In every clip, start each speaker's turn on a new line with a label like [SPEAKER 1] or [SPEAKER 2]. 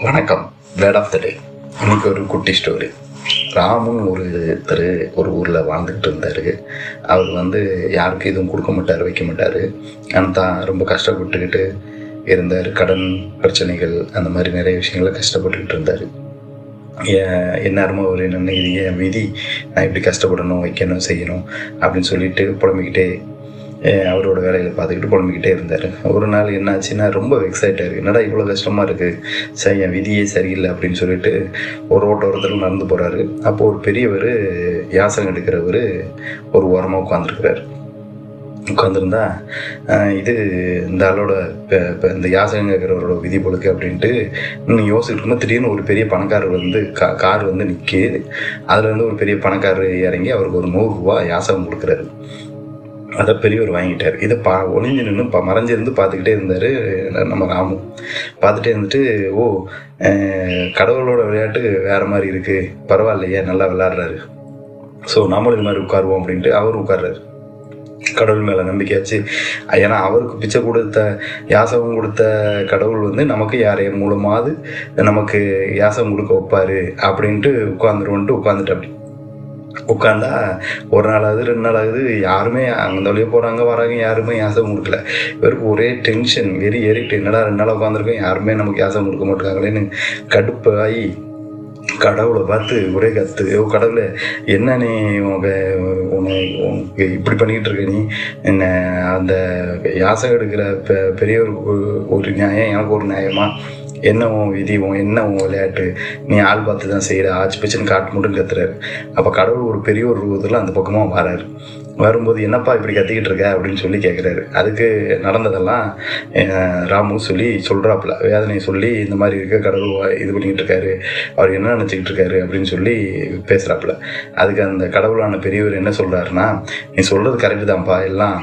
[SPEAKER 1] வணக்கம். Word of the டே. இன்னைக்கு ஒரு குட்டி ஸ்டோரி. ராமுன்னு ஒரு ஊரில் வாழ்ந்துக்கிட்டு இருந்தார். அவர் யாருக்கும் எதுவும் கொடுக்க மாட்டார், வைக்க மாட்டார். ஆனால் தான் ரொம்ப கஷ்டப்பட்டுக்கிட்டு இருந்தார். கடன் பிரச்சனைகள் அந்த மாதிரி நிறைய விஷயங்களை கஷ்டப்பட்டுக்கிட்டு இருந்தார். எந்நேரமும் அவர் என்னென்ன இது என் விதி, நான் இப்படி கஷ்டப்படணும், வைக்கணும், செய்யணும் அப்படின்னு சொல்லிட்டு புலம்பிக்கிட்டே அவரோட வேலையில் பார்த்துக்கிட்டு புலம்பிக்கிட்டே இருந்தார். ஒரு நாள் என்னாச்சுன்னா ரொம்ப வெக்ஸ் ஆகிட்டார். என்னடா இவ்வளோ கஷ்டமாக இருக்குது, சரி என் விதியே சரியில்லை அப்படின்னு சொல்லிட்டு ஒரு ஓரத்தில் நடந்து போகிறாரு. அப்போது ஒரு பெரியவர் யாசகம் எடுக்கிறவர் ஒரு ஓரமாக உட்காந்துருந்தா இது இந்த ஆளோட இந்த யாசகம் கேட்குறவரோட விதி பொழுக்கு அப்படின்ட்டு இன்னும் யோசிச்சுட்டு இருக்கும்போது திடீர்னு ஒரு பெரிய பணக்காரர் கார் நிற்கிது. அதில் ஒரு பெரிய பணக்காரர் இறங்கி அவருக்கு ஒரு 100 ரூபா யாசகம் கொடுக்குறாரு. அதை பெரியவர் வாங்கிட்டார். இதை ஒளிஞ்சு நின்று மறைஞ்சிருந்து பார்த்துக்கிட்டே இருந்தார். நம்ம ராமு பார்த்துட்டே இருந்துட்டு, கடவுளோட விளையாட்டு வேறு மாதிரி இருக்குது, பரவாயில்லையே நல்லா விளையாடுறாரு, ஸோ நம்மளும் இது மாதிரி உட்காருவோம் அப்படின்ட்டு அவர் உட்கார்றாரு. கடவுள் மேலே நம்பிக்கையாச்சு. ஏன்னா அவருக்கு பிச்சை கொடுத்த யாசகம் கொடுத்த கடவுள் நமக்கு யாரையும் மூலமாவது நமக்கு யாசகம் கொடுக்க வைப்பார் அப்படின்ட்டு உட்காந்துட்டு அப்படி உட்காந்தா ஒரு நாள் ஆகுது, 2 நாள் ஆகுது, யாருமே அந்த வழியே போகிறாங்க வராங்க, யாருமே யாசகம் கொடுக்கல. இவருக்கு ஒரே டென்ஷன், ஏறிட்டு என்னடா 2 நாள் உட்காந்துருக்கோம், யாருமே நமக்கு யாசகம் கொடுக்க மாட்டாங்களேன்னு கடுப்பாகி கடவுளை பார்த்து ஒரே கத்து, கடவுளை என்ன நீ உனக்கு இப்படி பண்ணிக்கிட்டு இருக்க, நீ என்ன அந்த யாசகம் எடுக்கிற பெரிய ஒரு நியாயம் எனக்கு ஒரு நியாயமா, என்ன உன் விதி, என்ன உன் விளையாட்டு, நீ ஆள் பார்த்து தான் செய்கிற, ஆச்சு பிச்சுன்னு காட்டு மட்டும் கத்துறாரு. அப்போ கடவுள் ஒரு பெரிய ஒரு ரூபத்தில் அந்த பக்கமாக வராரு. வரும்போது என்னப்பா இப்படி கத்திக்கிட்டு இருக்க அப்படின்னு சொல்லி கேட்குறாரு. அதுக்கு நடந்ததெல்லாம் ராமு சொல்கிறாப்புல, வேதனையை சொல்லி இந்த மாதிரி இருக்க கடவுள் இது பண்ணிக்கிட்டு இருக்காரு, அவர் என்ன நினச்சிக்கிட்டு இருக்காரு அப்படின்னு சொல்லி பேசுகிறாப்புல. அதுக்கு அந்த கடவுளான பெரியவர் என்ன சொல்கிறாருன்னா, நீ சொல்கிறது கரெக்டு தான்ப்பா, எல்லாம்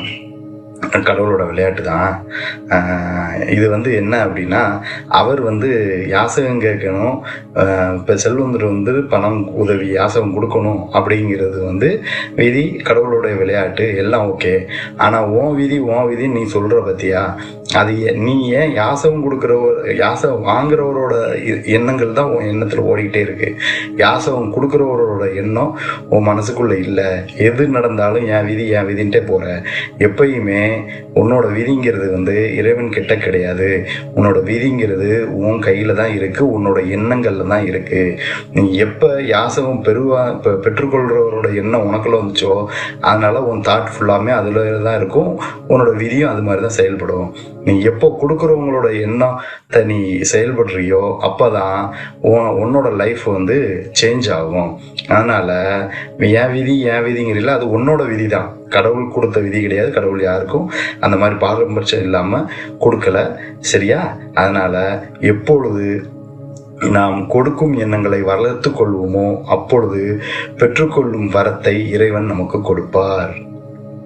[SPEAKER 1] கடவுளோட விளையாட்டு தான். இது என்ன அப்படின்னா, அவர் யாசகம் கேட்கணும், இப்போ செல்வந்தர் பணம் உதவி யாசகம் கொடுக்கணும் அப்படிங்கிறது விதி, கடவுளோட விளையாட்டு எல்லாம் ஓகே. ஆனால் உன் விதி நீ சொல்கிற பற்றியா, அது நீ ஏன் யாசகம் வாங்குறவரோட எண்ணங்கள் தான் உன் எண்ணத்தில் ஓடிக்கிட்டே இருக்கு. யாசகம் கொடுக்குறவரோட எண்ணம் உன் மனசுக்குள்ளே இல்லை. எது நடந்தாலும் என் விதின்ட்டே போகிற. எப்பயுமே உன்னோட விதிங்கிறது இறைவன் கிட்ட கிடையாது. உன்னோட விதிங்கிறது உன் கையில் தான் இருக்குது, உன்னோட எண்ணங்களில் தான் இருக்குது. நீ எப்போ யாசகம் பெற்றுக்கொள்கிறவரோட எண்ணம் உனக்குள்ள வந்துச்சோ, அதனால உன் தாட் ஃபுல்லாமே அதில் தான் இருக்கும். உன்னோட விதியும் அது மாதிரி தான் செயல்படும். நீ எப்போ கொடுக்குறவங்களோட எண்ணத்தை நீ செயல்படுறியோ அப்போ தான் உன்னோட லைஃப் சேஞ்ச் ஆகும். அதனால் என் விதிங்கிறீங்கள, அது உன்னோட விதி தான், கடவுள் கொடுத்த விதி கிடையாது. கடவுள் யாருக்கும் அந்த மாதிரி பாரபட்சம் இல்லாமல் கொடுக்கல, சரியா? அதனால் எப்பொழுது நாம் கொடுக்கும் எண்ணங்களை வளர்த்து கொள்வோமோ அப்பொழுது பெற்றுக்கொள்ளும் வரத்தை இறைவன் நமக்கு கொடுப்பார்.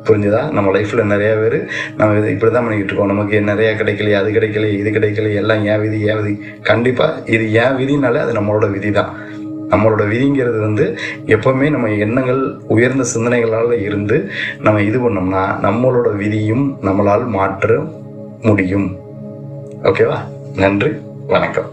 [SPEAKER 1] புரிஞ்சுதா? நம்ம லைஃப்பில் நிறையா பேர் நம்ம இப்படி தான் பண்ணிக்கிட்டு இருக்கோம். நமக்கு நிறையா கிடைக்கலையே, அது கிடைக்கலையே, இது கிடைக்கலையே, எல்லாம் ஏன் விதி. கண்டிப்பாக இது ஏன் விதினாலே அது நம்மளோட விதி தான். நம்மளோட விதிங்கிறது எப்போவுமே நம்ம எண்ணங்கள் உயர்ந்த சிந்தனைகளால் இருந்து நம்ம இது பண்ணோம்னா நம்மளோட விதியும் நம்மளால் மாற்ற முடியும். ஓகேவா? நன்றி, வணக்கம்.